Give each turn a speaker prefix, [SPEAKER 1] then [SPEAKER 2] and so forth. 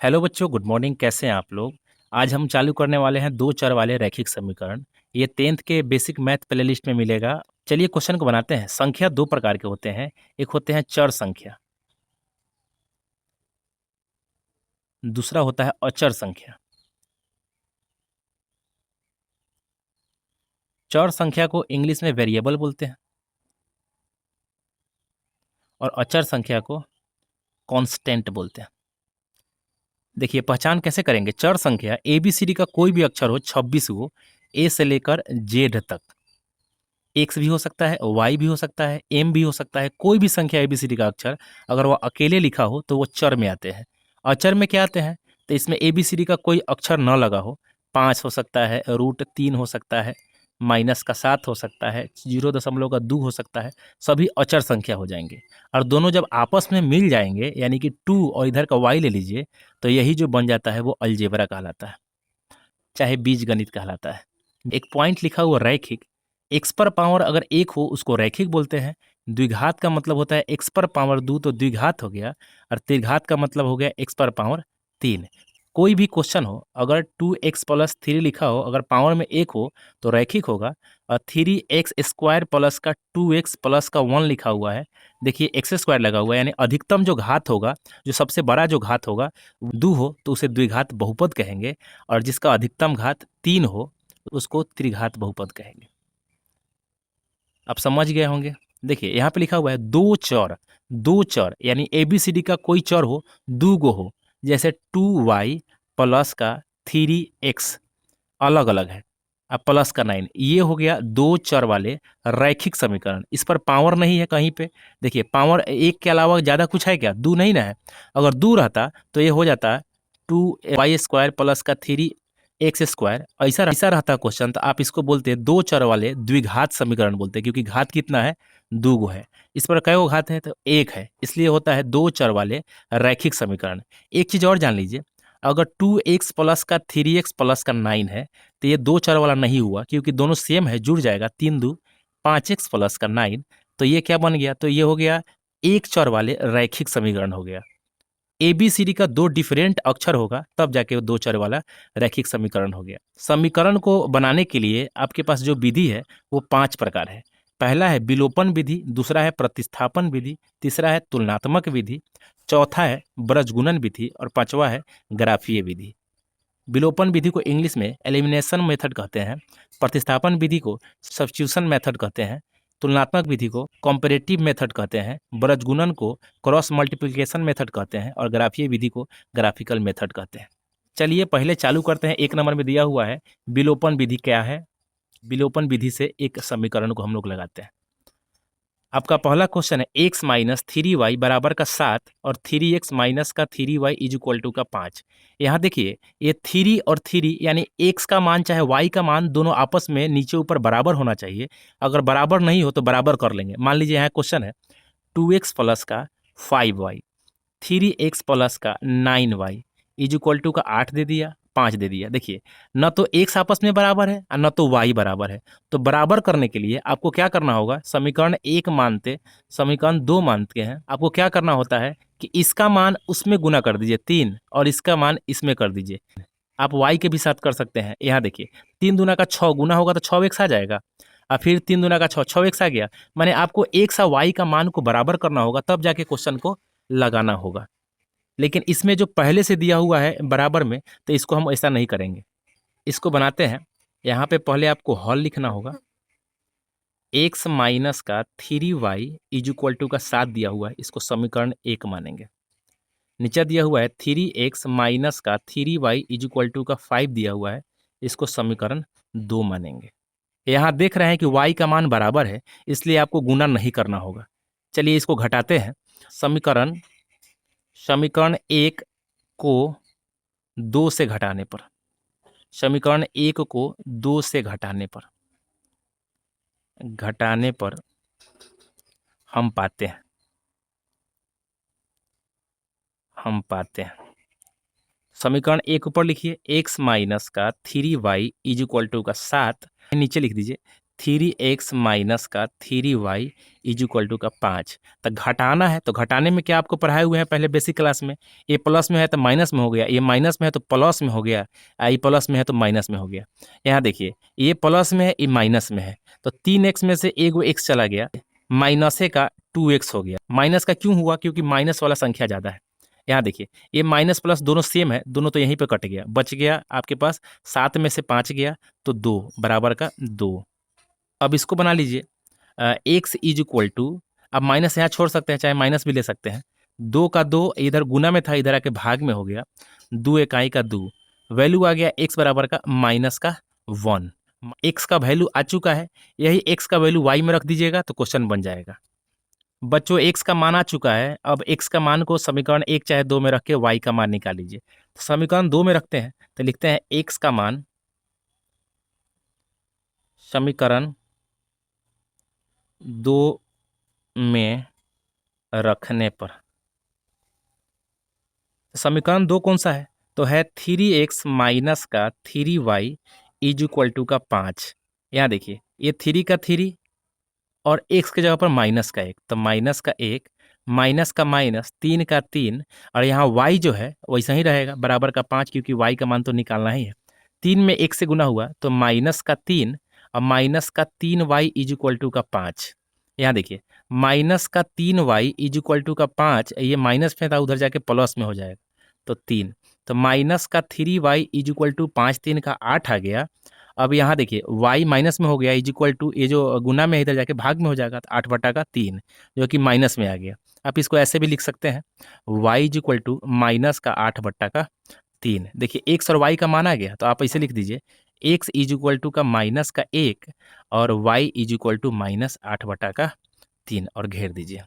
[SPEAKER 1] Hello बच्चों, good morning. कैसे हैं आप लोग? आज हम चालू करने वाले हैं दो चर वाले रैखिक समीकरण। ये 10th के बेसिक मैथ प्लेलिस्ट में मिलेगा। चलिए क्वेश्चन को बनाते हैं। संख्या दो प्रकार के होते हैं, एक होते हैं चर संख्या, दूसरा होता है अचर संख्या। चर संख्या को इंग्लिश में वेरिएबल बोलते हैं और अचर संख्या को कांस्टेंट बोलते हैं। देखिए पहचान कैसे करेंगे। चर संख्या ABCD का कोई भी अक्षर हो, 26 गो, A से लेकर Z तक। एक्स भी हो सकता है, वाई भी हो सकता है, एम भी हो सकता है। कोई भी संख्या ABCD का अक्षर अगर वह अकेले लिखा हो तो वो चर में आते हैं। अचर में क्या आते हैं? तो इसमें ABCD का कोई अक्षर न लगा हो। 5 हो सकता है, √3 हो सकता है, -7 हो सकता है, 0.2 हो सकता है। सभी अचर संख्या हो जाएंगे। और दोनों जब आपस में मिल जाएंगे, यानी कि 2 और इधर का y ले लीजिए, तो यही जो बन जाता है वो अलजेब्रा कहलाता है, चाहे बीजगणित कहलाता है। एक पॉइंट लिखा हुआ रैखिक, एक्स पर पावर अगर एक हो उसको रैखिक बोलते हैं। द्विघात का मतलब होता है एक्स पर पावर 2 तो द्विघात हो गया, और त्रिघात का मतलब हो गया एक्स पर पावर 3। कोई भी क्वेश्चन हो, अगर 2x+3 लिखा हो, अगर पावर में एक हो तो रैखिक होगा। और 3x² प्लस का 2x प्लस का 1 लिखा हुआ है, देखिए x² लगा हुआ है, यानी अधिकतम जो घात होगा, जो सबसे बड़ा जो घात होगा, 2 हो तो उसे द्विघात बहुपद कहेंगे, और जिसका अधिकतम घात 3 हो उसको त्रिघात बहुपद कहेंगे। आप समझ गए होंगे। देखिए यहाँ पे लिखा हुआ है दो चर यानी ABCD का कोई चर हो, 2 गो हो, जैसे 2y प्लस का 3x अलग अलग है, अब प्लस का 9, ये हो गया दो चर वाले रैखिक समीकरण। इस पर पावर नहीं है कहीं पे। देखिए पावर एक के अलावा ज़्यादा कुछ है क्या? 2 नहीं ना है। अगर 2 रहता तो ये हो जाता 2y² प्लस का 3x²। ऐसा रहता क्वेश्चन तो आप इसको बोलते हैं दो चर वाले द्विघात समीकरण बोलते हैं, क्योंकि घात कितना है? 2 गो है। इस पर कई गो घात है? तो एक है, इसलिए होता है दो चर वाले रैखिक समीकरण। एक चीज़ और जान लीजिए, अगर 2x प्लस का 3x प्लस का 9 है तो ये दो चर वाला नहीं हुआ, क्योंकि दोनों सेम है, जुड़ जाएगा। 3 2 5x प्लस का 9, तो ये क्या बन गया? तो ये हो गया एक चर वाले रैखिक समीकरण हो गया। ABCD का दो डिफरेंट अक्षर होगा तब जाके वो दो चर वाला रैखिक समीकरण हो गया। समीकरण को बनाने के लिए आपके पास जो विधि है वो 5 प्रकार है। पहला है विलोपन विधि, दूसरा है प्रतिस्थापन विधि, तीसरा है तुलनात्मक विधि, चौथा है ब्रजगुणन विधि, और पांचवा है ग्राफीय विधि। विलोपन विधि को इंग्लिश में एलिमिनेशन मेथड कहते हैं, प्रतिस्थापन विधि को सब्स्टिट्यूशन मेथड कहते हैं, तुलनात्मक विधि को कंपैरेटिव मेथड कहते हैं, ब्रजगुणन को क्रॉस मल्टीप्लिकेशन मेथड कहते हैं, और ग्राफीय विधि को ग्राफिकल मेथड कहते हैं। चलिए पहले चालू करते हैं। 1 नंबर में दिया हुआ है विलोपन विधि क्या है। विलोपन विधि से एक समीकरण को हम लोग लगाते हैं। आपका पहला क्वेश्चन है x माइनस 3y बराबर का 7 और 3x माइनस का 3y इज इक्वल टू का 5। यहाँ देखिए ये 3 और 3 यानी x का मान चाहे y का मान दोनों आपस में नीचे ऊपर बराबर होना चाहिए। अगर बराबर नहीं हो तो बराबर कर लेंगे। मान लीजिए यहाँ क्वेश्चन है 2x प्लस का 5y, 3x प्लस का 9y इज इक्वल टू का 8 दे दिया, 5 दे दिया। देखिए न तो x आपस में बराबर है और न तो y बराबर है। तो बराबर करने के लिए आपको क्या करना होगा? समीकरण 1 मानते समीकरण 2 मानते हैं, आपको क्या करना होता है कि इसका मान उसमें गुना कर दीजिए 3, और इसका मान इसमें कर दीजिए। आप y के भी साथ कर सकते हैं। यहाँ देखिए 3 दूना का 6 गुना होगा तो 6x आ जाएगा, और फिर 3 दूना का 6, 6x आ गया। माने आपको x और y का मान को बराबर करना होगा, तब जाके क्वेश्चन को लगाना होगा। लेकिन इसमें जो पहले से दिया हुआ है बराबर में, तो इसको हम ऐसा नहीं करेंगे। इसको बनाते हैं। यहाँ पे पहले आपको हल लिखना होगा। x माइनस का 3y इज इक्वल टू का 7 दिया हुआ है, इसको समीकरण 1 मानेंगे। नीचे दिया हुआ है 3x माइनस का 3y इज इक्वल टू का 5 दिया हुआ है, इसको समीकरण 2 मानेंगे। यहाँ देख रहे हैं कि y का मान बराबर है, इसलिए आपको गुना नहीं करना होगा। चलिए इसको घटाते हैं। समीकरण समीकरण 1 को 2 से घटाने पर, समीकरण 1 को 2 से घटाने पर हम पाते हैं समीकरण 1 ऊपर लिखिए x माइनस का 3y इज इक्वल टू का 7, नीचे लिख दीजिए 3x माइनस का 3y इज इक्वल टू का 5। तो घटाना है, तो घटाने में क्या आपको पढ़ाए हुए हैं पहले बेसिक क्लास में, ये प्लस में है तो माइनस में हो गया, ये माइनस में है तो प्लस में हो गया, ये प्लस में है तो माइनस में हो गया। यहाँ देखिए ये प्लस में है, ये माइनस में है, तो 3x में से एक एक्स चला गया, माइनस का 2x हो गया। माइनस का क्यों हुआ? क्योंकि माइनस वाला संख्या ज़्यादा है। यहाँ देखिए ये माइनस प्लस दोनों सेम है, दोनों तो यहीं पे कट गया, बच गया आपके पास 7 में से 5 गया तो 2 बराबर का 2। अब इसको बना लीजिए एक्स इज इक्वल टू, अब माइनस यहाँ छोड़ सकते हैं, चाहे माइनस भी ले सकते हैं। 2 का 2 इधर गुना में था, इधर आके भाग में हो गया, 2 इकाई का 2, वैल्यू आ गया एक्स बराबर का माइनस का 1। एक्स का वैल्यू आ चुका है, यही एक्स का वैल्यू वाई में रख दीजिएगा तो क्वेश्चन बन जाएगा। बच्चों एक्स का मान आ चुका है, अब एक्स का मान को समीकरण 1 चाहे 2 में रख के वाई का मान निकाल लीजिए। तो समीकरण 2 में रखते हैं तो लिखते हैं एक्स का मान समीकरण 2 में रखने पर, समीकरण 2 कौन सा है? तो है 3x माइनस का 3y इज इक्वल टू का 5। यहाँ देखिए ये 3 का 3 और x के जगह पर माइनस का 1, तो माइनस का 1 माइनस का माइनस 3 का 3, और यहाँ y जो है वैसा ही रहेगा बराबर का 5, क्योंकि y का मान तो निकालना ही है। 3 में 1 से गुना हुआ तो माइनस का 3 और माइनस का 3y इज इक्वल टू का 5। यहाँ देखिए माइनस का 3y इज इक्वल टू का 5, ये माइनस में था उधर जाके प्लस में हो जाएगा तो 3, तो माइनस का 3y इज इक्वल टू 5 3 का 8 आ गया। अब यहाँ देखिए y माइनस में हो गया इज इक्वल टू, ये जो गुना में इधर जाके भाग में हो जाएगा तो 8 बटा का 3 जो कि माइनस में आ गया। आप इसको ऐसे भी लिख सकते हैं y is equal to minus का 8 बट्टा का 3। देखिए x और y का मान आ गया तो आप ऐसे लिख दीजिए x इज इक्वल टू का माइनस का 1 और y is equal to minus 8 बटा का 3 और घेर दीजिए।